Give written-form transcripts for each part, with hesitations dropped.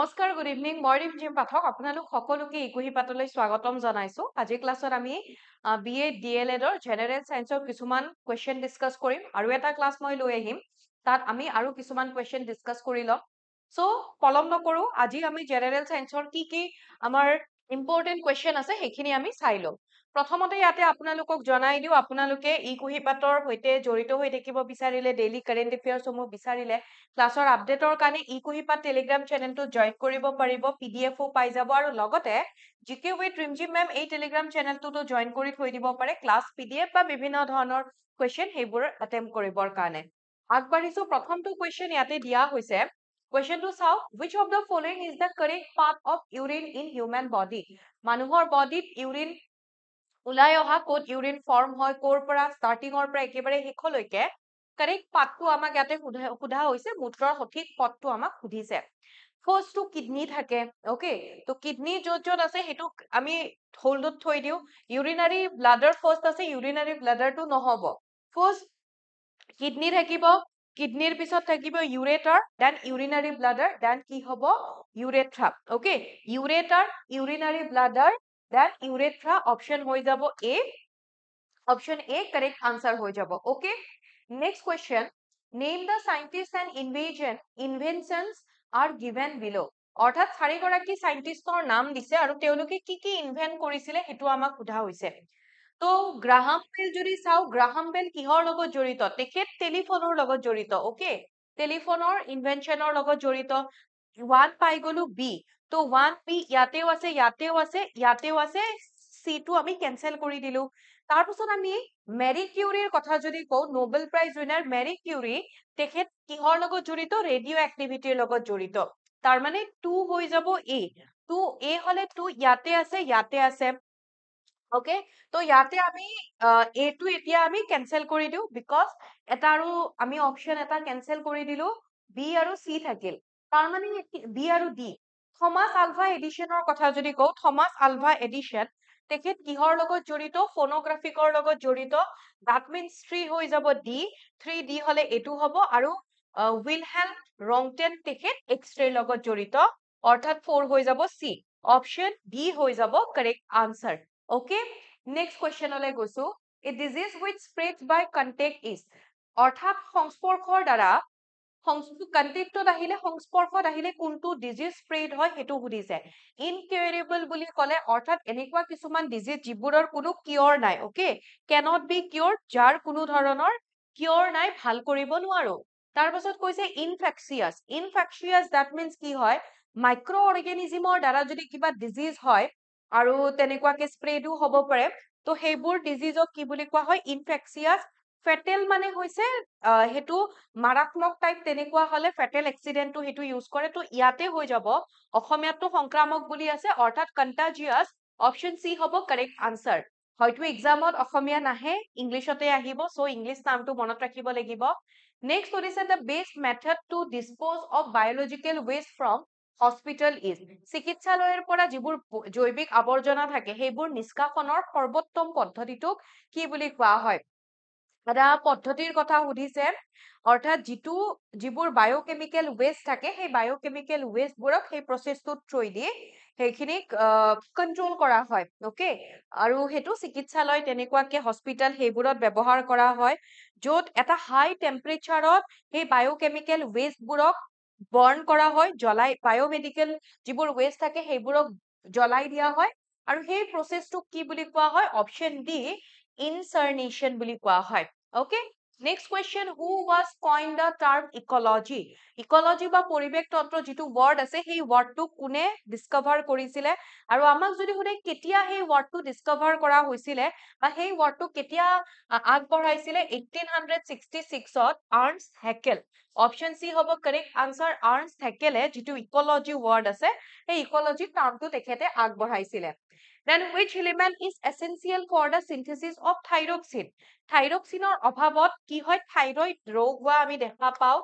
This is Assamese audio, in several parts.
নমস্কাৰ গুড ইভিনিং মই ৰিমঝিম পাঠক আপোনালোক সকলোকে ইকুহি পাতলৈ স্বাগতম জনাইছো আজি ক্লাছত আমি বিএ ডিএলএড ৰ জেনাৰেল সায়েন্সৰ কিছুমান কোৱেশ্চন ডিসকাস কৰিম আৰু এটা ক্লাছ মই লৈ আহিম তাত আমি আৰু কিছুমান কোৱেশ্চন ডিসকাস কৰি লম সো পলম নকৰো আজি আমি জেনাৰেল সায়েন্সৰ কি আমাৰ ইম্পৰ্টেন্ট কোৱেশ্চন আছে সেইখিনি আমি চাই লম প্ৰথমতে ইয়াতে আপোনালোকক জনাই দিও আপোনালোকে ইকুহি পাতৰ হৈতে জড়িত হৈ থাকিব বিচাৰিলে ডেইলি কাৰেন্ট এফেয়াৰ্স সমূহ বিচাৰিলে ক্লাছৰ আপডেটৰ কাৰণে ইকুহি পাত টেলিগ্ৰাম চেনেলটো জয়েন কৰিব পাৰিব পিডিএফও পাই যাব আৰু লগতে জিকে উইথ ৰিমঝিম মেম এই টেলিগ্ৰাম চেনেলটো জয়েন কৰি থৈ দিব পাৰে ক্লাছ পিডিএফ বা বিভিন্ন ধৰণৰ কোৱেশ্চন হেবোৰ অটেম্প কৰিবৰ কাৰণে আগবাঢ়িছো প্ৰথমটো কোৱেশ্চন ইয়াতে দিয়া হৈছে কোৱেশ্চনটো চাও which of the following is the correct path of urine in human body মানুহৰ বডিত ইউৰিন উলাই অহা কোড ইউৰিন ফৰ্ম হয় কোৰ পৰা স্টাৰ্টিংৰ পৰা একেবাৰে শেষলৈকে কাৰেক্ট পাথটো আমাক ইয়াতে সোধা হৈছে মূত্ৰৰ সঠিক পথটো আমাক সুধিছে ফাৰ্স্ট টু কিডনি থাকে ওকে তো কিডনি যত আছে হেতু আমি হোল্ডত থৈ দিও ইউৰিনাৰী ব্লাডাৰ ফাৰ্স্ট আছে ইউৰিনাৰী ব্লাডাৰটো নহব ফাৰ্স্ট কিডনি থাকিব কিডনিৰ পিছত থাকিব ureter then urinary bladder then কি হ'ব urethra okay ureter urinary bladder then urethra option হৈ যাব A option A correct answer হৈ যাব okay next question name the scientist and inventions are given below অর্থাৎ চাৰিগৰাকী সায়েন্টিষ্টৰ নাম দিছে আৰু তেওঁলোকে কি ইনভেন্ট কৰিছিলে হেতু আমাক সোধা হৈছে তো গ্ৰাহাম বেল যদি চাও গ্ৰাহাম বেল কিহৰ লগত জড়িত তেখেত টেলিফোনৰ লগত জড়িত ওকে টেলিফোনৰ ইনভেনশনৰ লগত জড়িত 1 পাই গলো বি তো 1 বি ইয়াতেও আছে ইয়াতেও আছে ইয়াতেও আছে সি টো আমি ক্যান্সেল কৰি দিলো তাৰ পিছত আমি মেৰি কিউৰীৰ কথা যদি কও নোবেল প্ৰাইজ উইনাৰ মেৰি কিউৰী তেখেত কিহৰ লগত জড়িত ৰেডিও এক্টিভিটিৰ লগত জড়িত তাৰ মানে 2 হৈ যাব এ 2 এ হলে 2 ইয়াতে আছে ওকে তো ইয়াতে আমি এ টু এতিয়া আমি ক্যান্সেল কৰি দিও বিকজ এটা আৰু আমি অপশন এটা ক্যান্সেল কৰি দিলো বি আৰু সি থাকিল তাৰ মানে বি আৰু ডি থমাস আলভা এডিশনৰ কথা যদি কও থমাস আলভা এডিশন তেখেত কিহৰ লগত জড়িত ফোনোগ্ৰাফিকৰ লগত জড়িত that means 3 হৈ যাব ডি 3 ডি হলে এটু হ'ব আৰু উইলহেলম ৰংটেন তেখেত এক্স-ৰে লগত জড়িত অৰ্থাৎ 4 হৈ যাব সি অপশন ডি হৈ যাব কাৰেক্ট আনসাৰ ওকে নেক্সট কোয়েশ্চনলে গৈছো a disease which spreads by contact is অৰ্থাৎ সংস্পৰ্শৰ দ্বাৰা কন্টেক্টত আহিলে সংস্পৰ্শত আহিলে কোনটো ডিজিজ স্প্ৰেড হয় হেতু সুধিছে ইনকিউৰেবল বুলি কলে অৰ্থাৎ এনেকুৱা কিছুমান ডিজিজ যিবোৰৰ কোনো কিয়ৰ নাই ওকে cannot be cured যাৰ কোনো ধৰণৰ কিয়ৰ নাই ভাল কৰিব নোৱাৰো তাৰ পাছত কৈছে ইনফেকশিয়াস that means কি হয় মাইক্ৰো অৰ্গানিজমৰ দ্বাৰা যদি কিবা ডিজিজ হয় আৰু তেনেকুৱাকে স্প্ৰেডো হ'ব পাৰে তো হেবোৰ ডিজিজক কি বুলি কোৱা হয় ইনফেকশিয়াস ফেটেল মানে হৈছে হেতু মাৰাত্মক টাইপ তেনেকুৱা হলে ফেটেল এক্সিডেন্টটো হেতু ইউজ কৰে তো ইয়াতে হৈ যাব অসমীয়াটো সংক্ৰামক বুলি আছে অৰ্থাৎ কন্টাজিয়াস অপশন সি হ'ব কারেক্ট আনসার হয়তো এক্সামত অসমীয়া নাহে ইংলিশতে আহিব সো ইংলিশ নামটো মনত ৰাখিব লাগিব নেক্সট কৰিছে the best method to dispose of biological waste from hospital is চিকিৎসালয়ৰ পৰা যিবোৰ জৈৱিক আৱৰ্জনা থাকে সেইবোৰ নিষ্কাশনৰ সৰ্বোত্তম পদ্ধতিটোক কি বুলি কোৱা হয় এটা পদ্ধতিৰ কথা সুধিছে অৰ্থাৎ যিবোৰ বায়োকেমিক্যাল ওয়েস্ট থাকে সেই বায়োকেমিক্যাল ওয়েস্ট বোৰক সেই প্ৰসেসটোত থৈ দি সেইখিনিক কন্ট্ৰোল কৰা হয় ওকে আৰু হেতু চিকিৎসালয় তেনেকুৱাকে হস্পিটাল সেইবোৰত ব্যৱহাৰ কৰা হয় যত এটা হাই টেম্পাৰেচাৰত সেই বায়োকেমিক্যাল ওয়েস্ট বোৰক বৰ্ন কৰা হয় জ্বলাই বায়োমেডিকেল যিবোৰ ওয়েস্ট থাকে সেইবোৰক জ্বলাই দিয়া হয় আৰু সেই প্ৰসেসটোক কি বুলি কোৱা হয় অপশন ডি ইনচাৰ্নেশন বুলি কোৱা হয় okay next question who was coined the term ecology বা পৰিবেশ তন্ত্ৰ যেটো ওয়াৰ্ড আছে সেই ওয়াৰ্ডটো কোনে ডিসকভাৰ কৰিছিলে আৰু আমাক যদি সুধে কেতিয়া সেই ওয়াৰ্ডটো ডিসকভাৰ কৰা হৈছিলে বা সেই ওয়াৰ্ডটো কেতিয়া আগবঢ়াইছিলে 1866 ত আৰ্নষ্ট হেকেল অপশন সি হ'ব কাৰেক্ট আনসাৰ আৰ্নষ্ট হেকেলে যেটো ইকোলজি ওয়ার্ড আছে সেই ইকোলজি টার্মটো তেখেতে আগবঢ়াইছিলে then which element is essential for the synthesis of thyroxine থাইৰক্সিনৰ অভাৱত কি হয় থাইৰয়ড ৰোগ হোৱা আমি দেখা পাও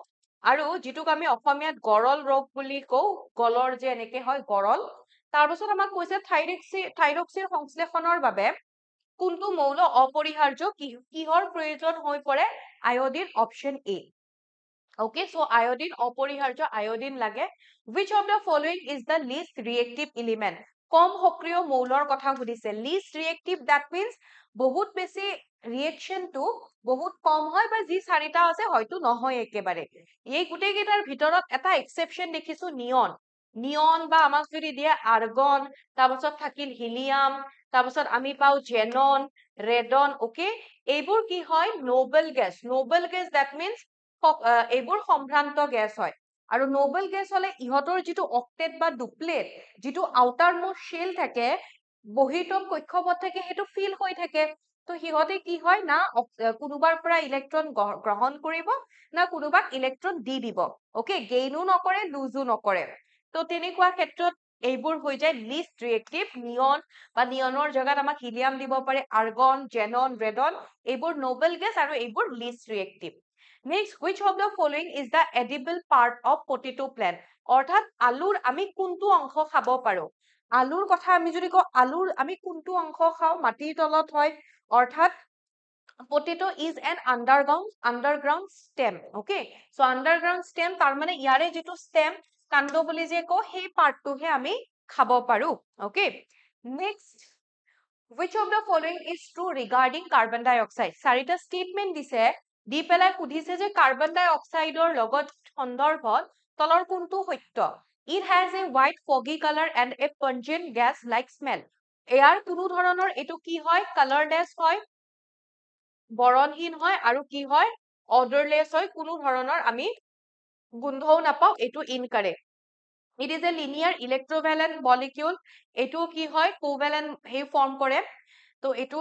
আৰু যেটোক আমি অসমীয়াত গৰল ৰোগ বুলি কও গলৰ যে এনেকে হয় গৰল তাৰ পাছত আমাক কৈছে থাইৰক্সিৰ সংশ্লেষণৰ বাবে কোনটো মৌল অপৰিহাৰ্য কিহৰ প্ৰয়োজন হৈ পৰে iodine option A Okay, so iodine অপৰিহাৰ্য iodine লাগে. Which of the following is the least reactive element? কম সক্ৰিয় মৌলৰ কথা সুধিছে. Least reactive, that means বহুত বেছি reaction টো বহুত কম হয় বা যি চাৰিটা আছে হয়তো নহয় একেবাৰে. এই গোটেই কেইটাৰ ভিতৰত এটা exception দেখিছো নিয়ন. নিয়ন বা আমাক যদি দিয়ে আৰ্গন, তাৰপিছত থাকিল হিলিয়াম, তাৰপিছত আমি পাও জেনন, ৰেডন, okay? এইবোৰ কি হয়? Nobel gas. Nobel gas, that means এইবোৰ সম্ভ্ৰান্ত গেছ হয় আৰু নোবেল গেছ হলে ইহঁতৰ যিটো অক্টেট বা ডুপ্লেট যিটো আউটাৰ মোষ্ট শেল থাকে বহিৰ্তম কক্ষপথ থাকে সেইটো ফিল হৈ থাকে তো সিহঁতে কি হয় না কোনোবাৰ পৰা ইলেক্ট্ৰন গ্ৰহণ কৰিব না কোনোবাক ইলেক্ট্ৰন দি দিব ওকে গেইনো নকৰে লুজো নকৰে তো তেনেকুৱা ক্ষেত্ৰত এইবোৰ হৈ যায় লিষ্ট ৰিয়েক্টিভ নিয়ন বা নিয়নৰ জেগাত আমাক হিলিয়াম দিব পাৰে আৰ্গন জেনন ৰেডন এইবোৰ নোবেল গেছ আৰু এইবোৰ list reactive Next, which of the following is the edible part of potato plant? অৰ্থাৎ আলুৰ আমি কোনটো অংশ খাব পাৰো আলুৰ কথা আমি যদি কওঁ আলুৰ আমি কোনটো অংশ খাওঁ মাটিৰ তলত হয় অৰ্থাৎ potato is an underground stem okay so underground stem তাৰ মানে ইয়াৰে যিটো stem কাণ্ড বুলি যে কওঁ সেই পাৰ্টটোহে আমি খাব পাৰো okay next Which of the following is true regarding carbon dioxide? চাৰিটা statement দিছে দি পেলাই সুধিছে যে কাৰ্বন ডাই অক্সাইডৰ লগত সন্দৰ্ভত তলৰ কোনটো সত্য It has a white foggy color and a pungent gas like smell ইয়াৰ কোনো ধৰণৰ এইটো কি হয় colorless হয় বৰণহীন হয় আৰু কি হয় odorless হয় কোনো ধৰণৰ আমি গোন্ধও নাপাও এইটো incorrect It is a linear electrovalent molecule. এটো কি হয় covalent হে form কৰে তো এটো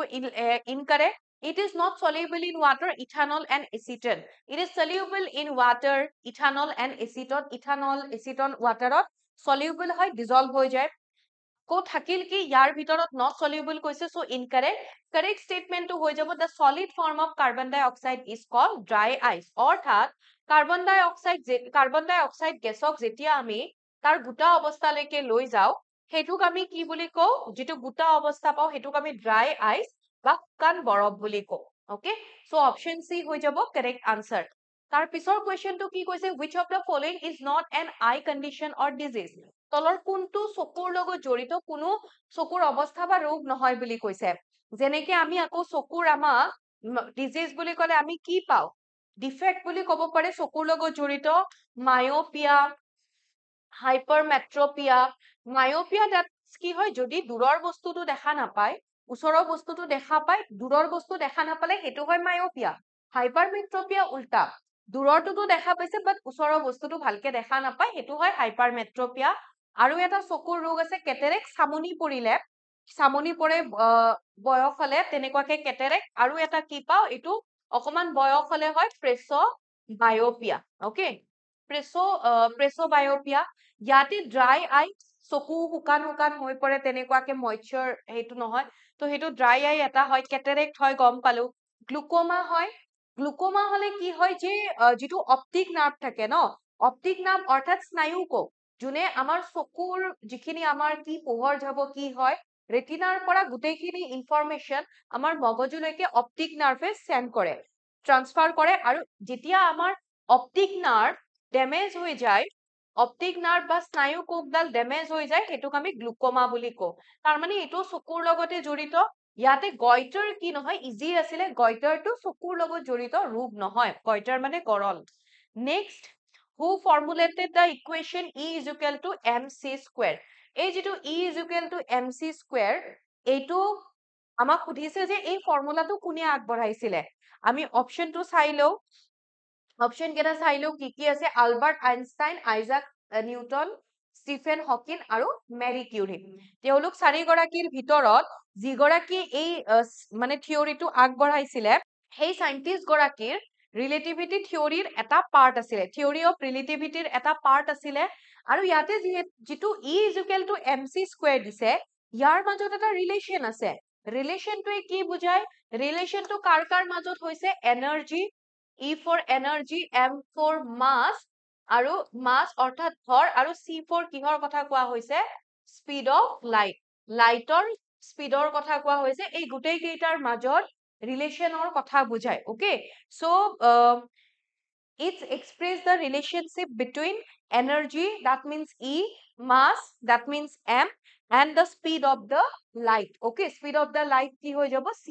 incorrect. It is not soluble in water, ethanol and acetone. It is soluble in water, ethanol and acetone. Ethanol, acetone water soluble হয় dissolve হৈ যায় কো থাকিল কি ইয়াৰ ভিতৰত not soluble কৈছে so incorrect. Correct statement to হৈ যাব the solid form of carbon dioxide is called dry ice. অৰ্থাৎ কাৰ্বন ডাই অক্সাইড গেছক যেতিয়া আমি তাৰ গোটা অৱস্থালৈকে লৈ যাও হেতুক আমি কি বুলি কও যেটো গোটা অৱস্থা পাও হেতুক আমি dry ice বা শুকান বৰফ বুলি কও okay so option C হৈ যাব correct answer তাৰ পিছৰ কোৱেশ্চনটো কি কৈছে which of the following is not an eye condition or disease তলৰ কোনটো চকুৰ লগত জড়িত কোনো চকুৰ অৱস্থা বা ৰোগ নহয় বুলি কৈছে যেনেকে আমি আকৌ চকুৰ আমাক ডিজিজ বুলি ক'লে আমি কি পাও ডিফেক্ট বুলি ক'ব পাৰে চকুৰ লগত জড়িত মায়োপিয়া হাইপাৰমেট্ৰোপিয়া মায়োপিয়া দ্যাটস কি হয় যদি দূৰৰ বস্তুটো দেখা নাপায় ওচৰৰ বস্তুটো দেখা পায় দূৰৰ বস্তু দেখা নাপালে হেতু হয় মায়োপিয়া হাইপাৰমেট্ৰোপিয়া উল্টা দূৰৰটোতো দেখা পাইছে বাট ওচৰৰ বস্তুটো ভালকে দেখা নাপায় হেতু হয় হাইপাৰমেট্ৰোপিয়া আৰু এটা চকুৰ ৰোগ আছে কেটেৰেক্ট সামনি পৰিলে সামনি পৰে বয়স হলে তেনেকুৱাকে কেটেৰেক্ট আৰু এটা কি পাও এটো অকমান বয়স হলে হয় প্ৰেছো বায়োপিয়া ওকে প্ৰেছোবায়োপিয়া ইয়াতে ড্ৰাই আই চকু শুকান হৈ পৰে তেনেকুৱাকে মইশ্চাৰ হেতু নহয় তো হেতু ড্ৰাই আই এটা হয় কেটাৰেক্ট হয় গম পালো গ্লুকোমা হলে কি হয় যে যেটো অপটিক নাৰ্ভ থাকে ন অপটিক নাৰ্ভ অৰ্থাৎ স্নায়ু কোষ যোনে আমাৰ চকুৰ যিখিনি আমাৰ কি পোহৰ যাব কি হয় ৰেটিনাৰ পৰা গোটেইখিনি ইনফৰমেশন আমাৰ মগজুলৈকে অপটিক নাৰ্ভে সেন্ড কৰে ট্ৰান্সফাৰ কৰে আৰু যেতিয়া আমাৰ অপটিক নাৰ্ভ ড্যামেজ হৈ যায় অপটিক নাৰ্ভ বা স্নায়ু কোষডাল ড্যামেজ হৈ যায় হেতুক আমি গ্লুকোমা বুলি কও তাৰ মানে এটো চকুৰ লগতে জড়িত ইয়াতে গয়টাৰ কি নহয় ইজি আছিলে গয়টাৰটো চকুৰ লগত জড়িত ৰোগ নহয় গয়টাৰ মানে গৰল next who formulated the equation E is equal to mc square এই যেটো E is equal to mc square এইটো আমাক সুধিছে যে এই ফৰ্মুলাটো কোনে আগবঢ়াইছিলে আমি অপচনটো চাই লও অপশন কেটা চাইলো কি আছে Albert Einstein Isaac Newton Stephen Hawking আৰু মেৰী কিউৰী তেওঁলোক চাৰিগৰাকীৰ ভিতৰত যিগৰাকী এই মানে থিওৰিটো আগবঢ়াইছিলে সেই সাইন্টিষ্ট গৰাকীৰ ৰিলেটিভিটি থিওৰিৰ এটা পাৰ্ট আছিলে থিওৰি অফ ৰিলেটিভিটিৰ এটা পাৰ্ট আছিলে আৰু ইয়াতে যেটো E is equal to mc square দিছে ইয়াৰ মাজত এটা ৰিলেশন আছে ৰিলেশনটোৱে কি বুজায় ৰিলেশনটো কাৰ মাজত হৈছে energy E for energy, M for mass আৰু mass অৰ্থাৎ ভৰ আৰু C for কিহৰ কথা কোৱা হৈছে speed of light লাইটৰ স্পীডৰ কথা কোৱা হৈছে এই গুটেই কেইটাৰ মাজত ৰিলেশনৰ কথা বুজায় okay so It's express the relationship between energy, that means E, mass, that means M, and the speed of the light. Okay, speed of the light কি হৈ যাব c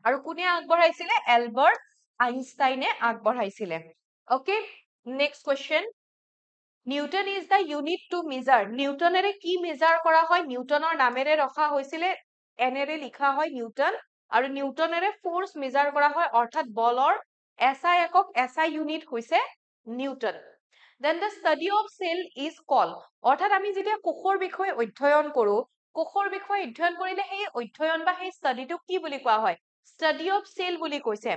আৰু কোনে আগবঢ়াইছিলে এলবাৰ্ট আইনষ্টাইনে আগবঢ়াইছিলে okay next question Newton is the unit to measure নিউটনেৰে কি মেজাৰ কৰা হয় নিউটনৰ নামেৰে ৰখা হৈছিলে এনেৰে লিখা হয় নিউটন আৰু নিউটনেৰে ফোৰ্স মেজাৰ কৰা হয় অৰ্থাৎ বলৰ SI একক SI ইউনিট হৈছে Newton then the study of cell is called অৰ্থাৎ আমি যেতিয়া কোষৰ বিষয়ে অধ্যয়ন কৰো কোষৰ বিষয়ে অধ্যয়ন কৰিলে সেই অধ্যয়ন বা সেই ষ্টাডিটো কি বুলি কোৱা হয় study of cell বুলি কৈছে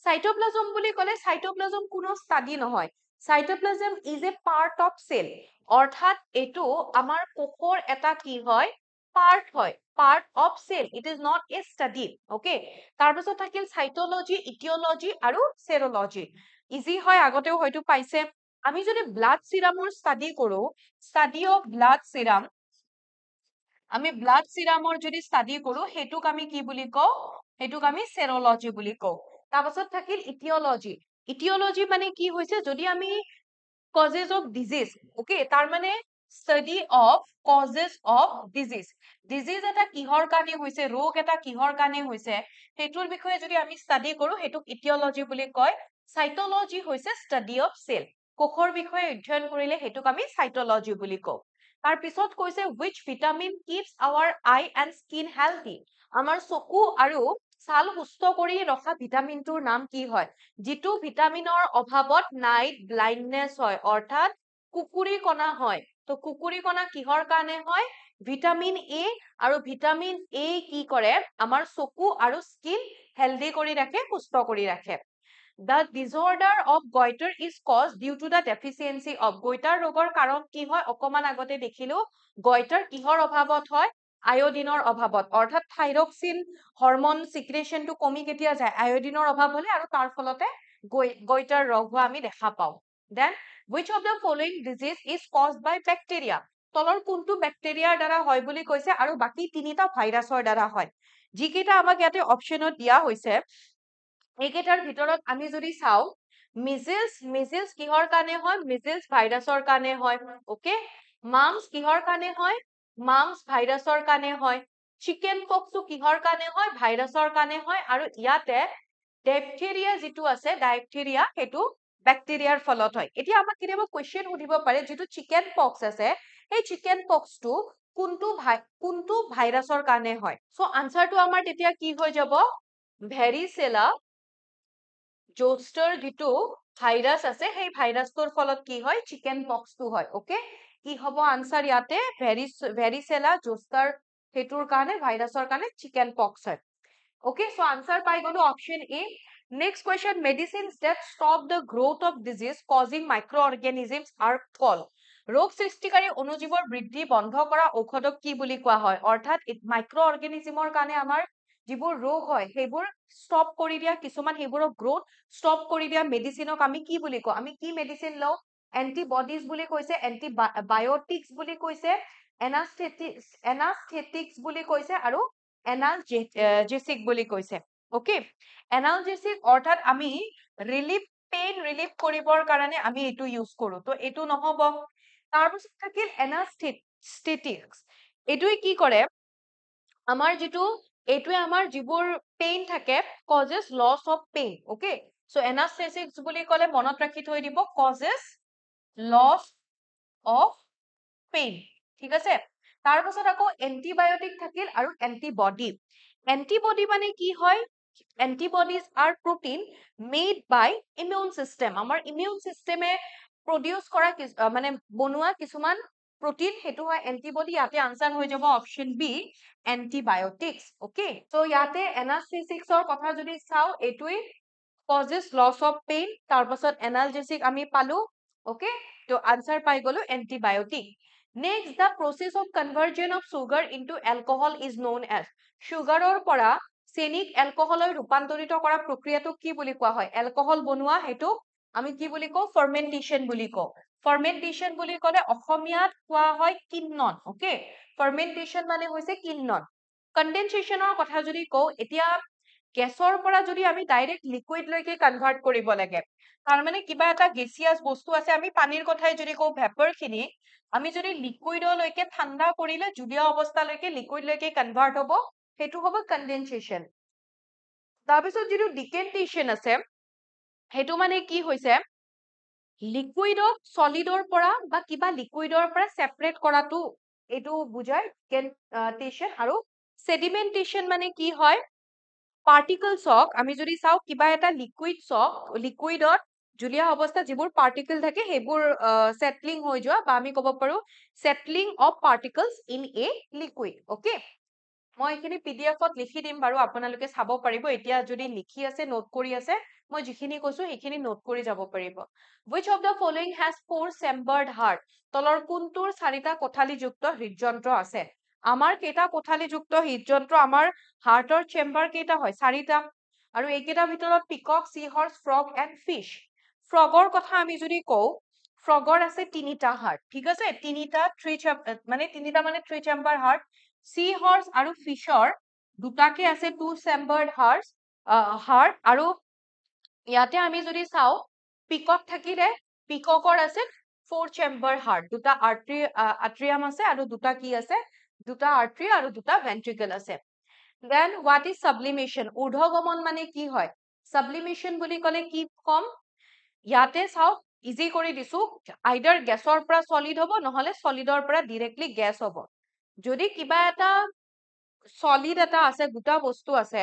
cytoplasm বুলি ক'লে cytoplasm কোনো ষ্টাডি নহয় cytoplasm is a part of cell অৰ্থাৎ এটো আমাৰ কোষৰ এটা কি হয় part of cell it is not a study okay তাৰপিছত থাকিল cytology etiology আৰু serology ইজি হয় আগতেও হয়তো পাইছে আমি যদি ব্লাড সিৰামৰ স্টাডি কৰো স্টাডি অফ ব্লাড সিৰাম আমি ব্লাড সিৰামৰ যদি স্টাডি কৰো হেতুক আমি কি বুলি কও হেতুক আমি সেৰোলজি বুলি কও তাৰপিছত থাকিল ইটিওলজি মানে কি হৈছে যদি আমি causes of disease okay তাৰ মানে study of causes of disease এটা কিহৰ কাৰণে হৈছে ৰোগ এটা কিহৰ কাৰণে হৈছে হেতুৰ বিষয়ে যদি আমি স্টাডি কৰো হেতুক ইটিওলজি বুলি কয় সাইটোলজি হৈছে study of cell কোষৰ বিষয়ে অধ্যয়ন কৰিলে হেতুক আমি সাইটোলজি বুলি কও তাৰ পিছত কৈছে which vitamin keeps our eye and skin healthy আমাৰ চকু আৰু ছাল সুস্থ কৰি ৰখা ভিটামিনটোৰ নাম কি হয় যিটো ভিটামিনৰ অভাৱত নাইট ব্লাইন্ডনেস হয় অৰ্থাৎ কুকুৰি কণা হয় তো কুকুৰি কণা কিহৰ কাৰণে হয় ভিটামিন এ আৰু ভিটামিন এ কি কৰে আমাৰ চকু আৰু স্কিন হেলদি কৰি ৰাখে সুস্থ কৰি ৰাখে The disorder of goiter is caused due to the deficiency of goiter ৰোগৰ কাৰণ কি হয় অকমান আগতে দেখিলো goiter কিহৰ অভাৱত হয় আয়োডিনৰ অভাৱত অৰ্থাৎ থাইৰক্সিন হৰমন সিক্ৰেশনটো কমি কেতিয়া যায় আয়োডিনৰ অভাৱ হলে আৰু তাৰ ফলতে goiter ৰোগ হোৱা আমি দেখা পাও then which of the following disease is caused by bacteria তলৰ কোনটো ব্যাকটেৰিয়াৰ দ্বাৰা হয় বুলি কৈছে আৰু বাকি তিনিটা ভাইৰাছৰ দ্বাৰা হয় যিকেইটা আমাক ইয়াতে অপচনত দিয়া হৈছে এইকেইটাৰ ভিতৰত আমি যদি চাও মিজেলছ কিহৰ কাৰণে হয় মিজেলছ ভাইৰাছৰ কাৰণে হয় ওকে মামস কিহৰ কাৰণে হয় মামস ভাইৰাছৰ কাৰণে হয় চিকেন পক্সও কিহৰ কাৰণে হয় ভাইৰাছৰ কাৰণে হয় আৰু ইয়াতে ডেপথেৰিয়া যিটো আছে ডায়েপথেৰিয়া হেতু ব্যাকটেৰিয়াৰ ফলত হয় এতিয়া আমাক কেতিয়াবা কোৱেশ্চন সুধিব পাৰে যেটো চিকেন পক্স আছে এই চিকেন পক্সটো কোনটো ভাইৰাছৰ কাৰণে হয় সো আনসাৰটো আমাৰ তেতিয়া কি হৈ যাব ভেৰিসেলা জোষ্টাৰ যিটো ভাইৰাছ আছে সেই ভাইৰাছটোৰ ফলত কি হয় চিকেন পক্সটো হয় ওকে কি হ'ব আনসাৰ ইয়াতে ভেৰিসেলা জোষ্টাৰ হেতুৰ কাৰণে ভাইৰাছৰ কাৰণে চিকেন পক্স হয় ওকে সো আনসাৰ পাই গলো option A next question medicines that stop the growth of disease causing microorganisms are called ৰোগ সৃষ্টিকাৰী অনুজীৱৰ বৃদ্ধি বন্ধ কৰা ঔষধক কি বুলি কোৱা হয় অৰ্থাৎ মাইক্ৰোঅৰ্গানিজমৰ কাৰণে আমাৰ যিবোৰ ৰোগ হয় সেইবোৰ ষ্টপ কৰি দিয়া কিছুমান সেইবোৰৰ গ্ৰোথ ষ্টপ কৰি দিয়া মেডিসিনক আমি কি বুলি কওঁ আমি কি মেডিসিন লও এন্টিবডিজ বুলি কৈছে এন্টিবায়োটিক্স বুলি কৈছে এনাস্থেটিক্স বুলি কৈছে আৰু এনালজেসিক বুলি কৈছে ওকে এনালজেসিক অৰ্থাৎ আমি পেইন ৰিলিফ কৰিবৰ কাৰণে আমি এটো ইউজ কৰো তো এটো নহব তাৰ পিছত থাকিল এনাস্থেটিক্স এটোই কি কৰে আমাৰ যেটো এটোৱে আমাৰ যিবোৰ পেইন থাকে causes loss of pain okay so anesthetics বুলি ক'লে মনত ৰাখি থৈ দিব causes loss of pain ঠিক আছে তাৰ পাছত আকৌ এন্টিবায়োটিক থাকিল আৰু এন্টিবডি মানে কি হয় antibodies are protein made by immune system আমাৰ immune system produce কৰা মানে বনোৱা কিছুমান protein হেতু হয় antibody ইয়াতে আনসাৰ হৈ যাব option B antibiotics okay so ইয়াতে anesthetics ৰ কথা যদি চাও এটুই causes loss of pain তাৰ পাছত analgesic আমি পালো okay তো আনসাৰ পাই গলো antibiotic next the process of conversion of sugar into alcohol is known as sugarৰ পৰা চেনিক এলকহললৈ ৰূপান্তৰিত কৰা প্ৰক্ৰিয়াটো কি বুলি কোৱা হয় এলকহল বনোৱা হেতু আমি কি বুলি কও ফাৰ্মেন্টেশন বুলি কও ফাৰ্মেন্টেশন বুলি ক'লে অসমীয়াত কোৱা হয় কিন্নন ওকে ফাৰ্মেন্টেশন মানে হৈছে কিন্নন কনডেনসেচনৰ কথা যদি কও এতিয়া গেছৰ পৰা যদি আমি ডাইৰেক্ট লিকুইড লৈকে কনভাৰ্ট কৰিব লাগে তাৰ মানে কিবা এটা গেছিয়াছ বস্তু আছে আমি পানীৰ কথাই যদি কওঁ ভেপাৰ খিনি আমি যদি লিকুইডলৈকে ঠাণ্ডা কৰিলে জুলীয়া অৱস্থালৈকে লিকুইড লৈকে কনভাৰ্ট হ'ব সেইটো হ'ব কনডেনসেচন তাৰপিছত যিটো ডিকেন্টেচন আছে সেইটো মানে কি হৈছে লিকুইডক সলিডৰ পৰা বা কিবা লিকুইডৰ পৰা সেপাৰেট কৰাটো এটো বুজায় ডিকেন্টেচন আৰু সেডিমেন্টেশন মানে কি হয় পাৰ্টিকলসক আমি যদি চাও কিবা এটা লিকুইডত জুলীয়া অৱস্থাত যিবোৰ পাৰ্টিকল থাকে সেইবোৰ সেটলিং হৈ যোৱা বা আমি ক'ব পাৰো settling of particles in a liquid okay মই এখিনি পিডিএফত লিখি দিম বাৰু আপোনালোকে চাব পাৰিব এতিয়া যদি লিখি আছে নোট কৰি আছে মই যিখিনি কৈছো সেইখিনি নোট কৰি যাব পাৰিব which of the following has four chambered heart তলৰ কোনটোৰ চাৰিটা কোঠালীযুক্ত হৃদযন্ত্ৰ আছে আমাৰ কেইটা কোঠালীযুক্ত হৃদযন্ত্ৰ আমাৰ হাৰ্টৰ চেম্বাৰ কেইটা হয় চাৰিটা আৰু এইকেইটাৰ ভিতৰত পিকক সি হৰ্স ফ্ৰগ এণ্ড ফিশ ফ্ৰগৰ কথা আমি যদি কওঁ ফ্ৰগৰ আছে তিনিটা হাৰ্ট ঠিক আছে তিনিটা থ্ৰী চেম্বাৰ হাৰ্ট সি হৰ্স আৰু ফিশৰ দুটাকে আছে টু চেম্বাৰ্ড হাৰ্ট আৰু ইয়াতে আমি যদি চাও পিকক থাকিলে পিককৰ আছে ফ'ৰ চেম্বাৰ হাৰ্ট দুটা আট্ৰিয়াম আছে আৰু দুটা কি আছে দুটা আৰ্টাৰী আৰু দুটা ভেন্ট্ৰিকল আছে then what is sublimation ঊৰ্ধ্বগমন মানে কি হয় sublimation বুলি ক'লে কি কম ইয়াতে চাও ইজি কৰি দিছো আইদাৰ গেছৰ পৰা সলিড হ'ব নহলে সলিডৰ পৰা ডাইৰেক্টলি গ্যাস হ'ব যদি কিবা এটা সলিড এটা আছে গোটা বস্তু আছে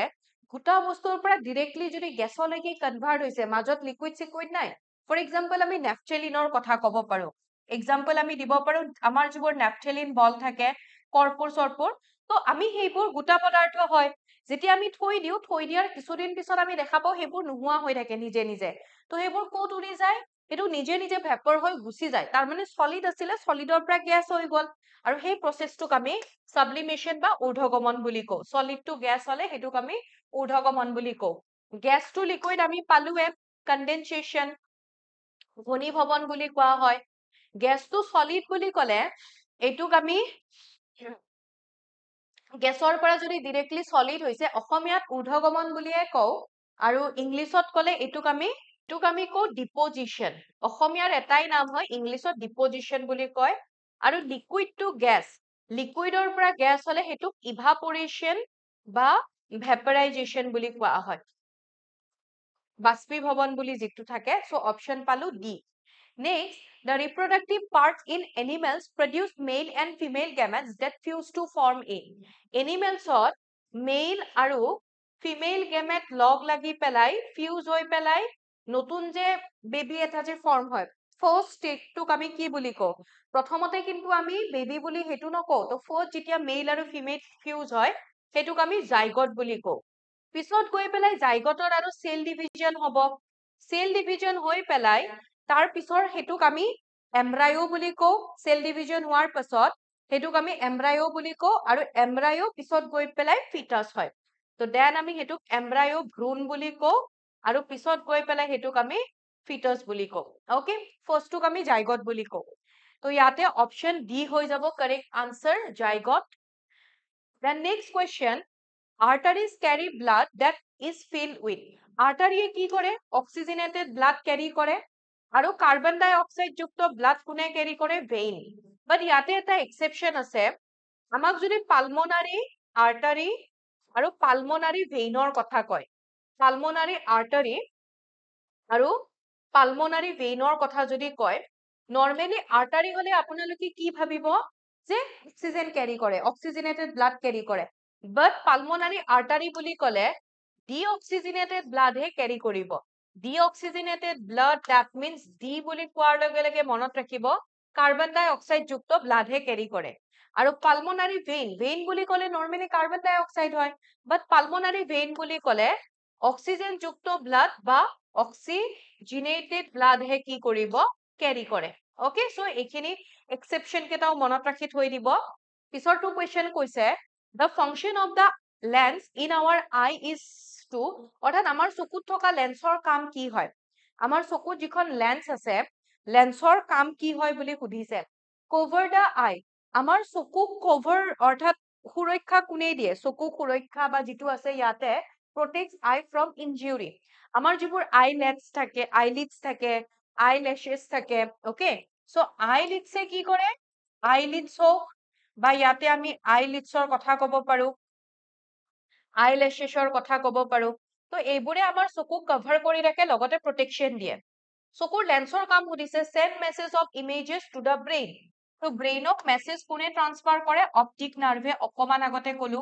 গোটা বস্তুৰ পৰা ডাইৰেক্টলি যদি গ্যাসলৈকে কনভাৰ্ট হৈছে মাজত লিকুইড নাই ফৰ এক্সাম্পল আমি নেফথেলিনৰ কথা ক'ব পাৰো এক্সাম্পল আমি দিব পাৰো আমাৰ যিবোৰ নেফথেলিন বল থাকে কৰ্পূৰ সৰপূৰ তো আমি সেইবোৰ গোটা পদাৰ্থ হয় যেতিয়া আমি থৈ দিয়াৰ কিছুদিন পিছত আমি দেখা পাও সেইবোৰ নোহোৱা হৈ থাকে নিজে নিজে তো সেইবোৰ ক'ত উৰি যায় সেইটো নিজে নিজে ভেপৰ হৈ গুচি যায় তাৰ মানে সলিড আছিলে সলিডৰ পৰা গ্যাস হৈ গ'ল আৰু সেই প্ৰসেসটোক আমি সাবলিমেশন বা ঊৰ্ধ্বগমন বুলি কওঁ সলিড টু গ্যাস হলে সেইটোক আমি ঊৰ্ধ্বগমন বুলি কওঁ গ্যাস টু লিকুইড আমি পালোৱে কনডেনসেচন ঘনীভৱন বুলি কোৱা হয় গ্যাস টু সলিড বুলি ক'লে এইটোক আমি গেছৰ পৰা যদি ডাইৰেক্টলি সলিড হৈছে অসমীয়াত ঊৰ্ধ্বগমন বুলিয়ে কওঁ আৰু ইংলিছত ক'লে এইটোক আমি কওঁ ডিপজিশন অসমীয়াৰ এটাই নাম হয় ইংলিছত ডিপজিশন বুলি কয় আৰু লিকুইড টু গ্যাস লিকুইডৰ পৰা গ্যাস হলে সেইটোক ইভাপোৰেশন বা ভেপৰাইজেশন বুলি কোৱা হয় বাষ্পীভৱন বুলি যিটো থাকে সো অপশন পালো D Next, the reproductive parts in animals produce male and female gametes that fuse to form a. Animals are male aru female gamete log lagi pelai, fuse hoi pelai, notun je baby eta je form hoy. First stage to kami ki buli ko. Prothomote kintu ami baby buli hetu no ko. To first jitia male aru female fuse hoy, hetu kami zygote buli ko. Pisot goi pelai zygote aru cell division hobo. Cell division hoi pelai তাৰ পিছৰ হেতুক আমি এমব্ৰায়ো বুলি কওঁ সেল ডিভিজন হোৱাৰ পাছত হেতুক আমি এমব্ৰায়ো বুলি কওঁ আৰু এমব্ৰায়ো পিছত গৈ পেলাই ফিটাস হয় তো দেন আমি হেতুক এমব্ৰায়ো ভ্ৰূণ বুলি কওঁ আৰু পিছত গৈ পেলাই হেতুক আমি ফিটাস বুলি কওঁ ওকে ফাৰ্স্টটোক আমি জাইগট বুলি কওঁ তো ইয়াতে অপশন ডি হৈ যাব correct answer zygote the next question arteries carry blood that is filled with artery কি কৰে oxygenated blood carry কৰে আৰু কাৰ্বন ডাই অক্সাইড যুক্ত ব্লাড কোনে ক্যাৰি কৰে ভেইন বাট ইয়াতে এটা এক্সেপশন আছে আমাক যদি পালমোনাৰী আৰ্টাৰী আৰু পালমোনাৰী ভেইনৰ কথা কয় পালমোনাৰী আৰ্টাৰী আৰু পালমোনাৰী ভেইনৰ কথা যদি কয় নৰমালি আৰ্টাৰী হলে আপোনালোকে কি ভাবিব যে অক্সিজেন ক্যাৰি কৰে অক্সিজেনেটেড ব্লাড ক্যাৰি কৰে বাট পালমোনাৰী আৰ্টাৰী বুলি কলে ডিঅক্সিজেনেটেড ব্লাড হে ক্যাৰি কৰিব deoxygenated blood that means D বুলি কোৱাৰ লগে লগে মনত ৰাখিব কাৰ্বন ডাই অক্সাইড যুক্ত ব্লাড হে ক্যাৰি কৰে আৰু পালমোনাৰী ভেইন বুলি ক'লে নৰমালি কাৰ্বন ডাই অক্সাইড হয় বাট পালমোনাৰী ভেইন বুলি ক'লে অক্সিজেন যুক্ত ব্লাড বা অক্সিজেনেটেড ব্লাড হে কি কৰিব ক্যাৰি কৰে ওকে সো এখিনি এক্সেপশন কেটাও মনত ৰাখি থৈ দিব পিছৰটো কোৱেশ্চন কৈছে the function of the lens in our eye is to অৰ্থাৎ আমাৰ চকুত থকা লেন্সৰ কাম কি হয় আমাৰ চকুত যিখন লেন্স আছে লেন্সৰ কাম কি হয় বুলি সুধিছে cover the eye আমাৰ চকুক cover অৰ্থাৎ সুৰক্ষা কোনে দিয়ে চকুক সুৰক্ষা বা যিটো আছে ইয়াতে protects eye from injury. আমাৰ যিবোৰ eyelids থাকে, eyelashes থাকে, okay? So eyelids এ কি কৰে? eyelids হওক বা ইয়াতে আমি eyelidsৰ কথা ক'ব পাৰো, eyelashesৰ কথা ক'ব পাৰো। তো এইবোৰে আমাৰ চকুক কভাৰ কৰি ৰাখে, লগতে protection দিয়ে। চকুৰ লেন্সৰ কাম সুধিছে, send message of images to the brain. তো ব্ৰেইনক মেছেজ কোনে ট্ৰান্সফাৰ কৰে? অপটিক নাৰ্ভে, অকমান আগতে ক'লো।